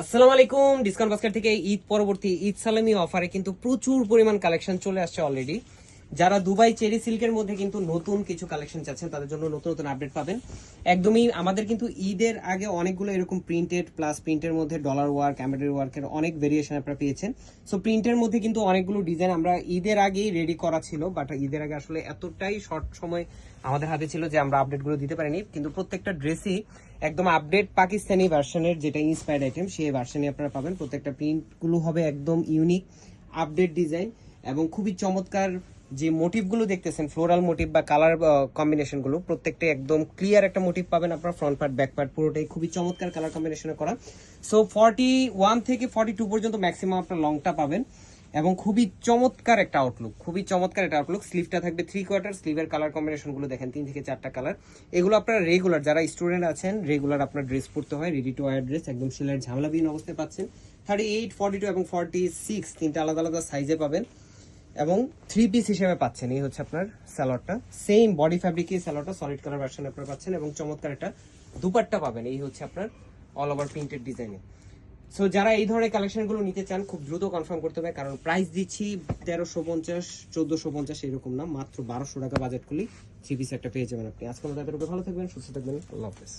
আসসালামু আলাইকুম। Discount basket থেকে ঈদ পরবর্তী ঈদ সালামি অফারে কিন্তু প্রচুর পরিমাণ কালেকশন চলে আসছে অলরেডি। যারা দুবাই চেরি সিল্কের মধ্যে কিন্তু নতুন কিছু কালেকশন চাচ্ছেন তাদের জন্য নতুন নতুন আপডেট পাবেন। একদমই আমাদের কিন্তু ঈদের আগে অনেকগুলো এরকম প্রিন্টেড প্লাস প্রিন্টের মধ্যে ডলার ওয়ার্ক, এমব্রয়ডারি ওয়ার্কের অনেক ভেরিয়েশন আপনারা পেয়েছেন। সো প্রিন্টের মধ্যে কিন্তু অনেকগুলো ডিজাইন আমরা ঈদের আগেই রেডি করা ছিল, বাট ঈদের আগে আসলে এতটাই শর্ট সময় আমাদের হাতে ছিল যে আমরা আপডেটগুলো দিতে পারিনি। কিন্তু প্রত্যেকটা ড্রেসই একদম আপডেট পাকিস্তানি ভার্সনের যেটা ইন্সপায়ার্ড আইটেম সেই ভার্সনে আপনারা পাবেন। প্রত্যেকটা প্রিন্টগুলো হবে একদম ইউনিক আপডেট ডিজাইন এবং খুবই চমৎকার। যে মোটিভগুলো দেখতেছেন ফ্লোরাল মোটিভ বা কালার কম্বিনেশনগুলো প্রত্যেকটা একদম ক্লিয়ার একটা মোটিভ পাবেন আপনার। ফ্রন্ট পার্ট ব্যাক পার্ট পুরোটাই খুবই চমৎকার কালার কম্বিনেশনে করা। সো 41 থেকে 42 পর্যন্ত ম্যাক্সিমাম আপনার লংটা পাবেন এবং খুবই চমৎকার একটা আউটলুক, খুবই চমৎকার একটা আউটলুক। স্লিভটা থাকবে 3/4, স্লিভের কালার কম্বিনেশনগুলো দেখেন 3 থেকে 4টা কালার। এগুলো আপনারা রেগুলার যারা স্টুডেন্ট আছেন রেগুলার আপনার ড্রেস পরতে হয়, রেডি টু ওয়্যার ড্রেস, একদম সেলাইয়ের ঝামেলাবিহীন অবস্থায় পাচ্ছেন। 38, 42 এবং 46 তিনটা আলাদা আলাদা সাইজে পাবেন এবং 3 পিস হিসেবে পাচ্ছেন। এই হচ্ছে আপনার সালোয়ারটা, সেম বডি ফ্যাব্রিকে সালোয়ারটা সলিড কালার ভার্সন আপনারা পাচ্ছেন এবং চমৎকার একটা দুপাট্টা পাবেন। এই হচ্ছে আপনার অল ওভার প্রিন্টেড ডিজাইনে। সো যারা এই ধরনের কালেকশনগুলো নিতে চান খুব দ্রুত কনফার্ম করতে হবে, কারণ প্রাইস দিচ্ছি 1350, 1450 এরকম না, মাত্র 1200 টাকা বাজেট করলেই 3 পিস একটা পেয়ে যাবেন আপনি। আজকে আমাদের ভালো থাকবেন, সুস্থ থাকবেন, আল্লাহ হাফেজ।